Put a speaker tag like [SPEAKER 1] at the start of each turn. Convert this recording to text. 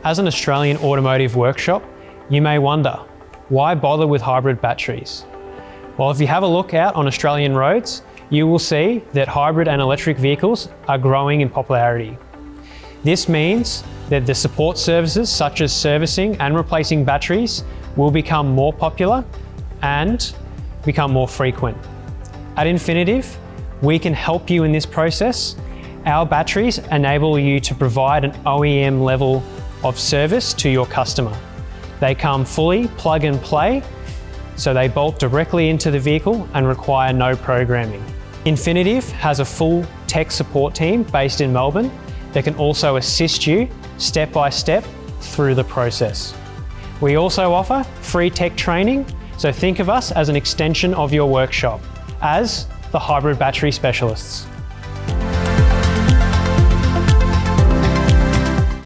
[SPEAKER 1] As an Australian automotive workshop, you may wonder, why bother with hybrid batteries? Well, if you have a look out on Australian roads, you will see that hybrid and electric vehicles are growing in popularity. This means that the support services such as servicing and replacing batteries will become more popular and become more frequent. At Infinitev, we can help you in this process. Our batteries enable you to provide an OEM level of service to your customer. They come fully plug and play, so they bolt directly into the vehicle and require no programming. Infinitev has a full tech support team based in Melbourne that can also assist you step by step through the process. We also offer free tech training, so think of us as an extension of your workshop as the hybrid battery specialists.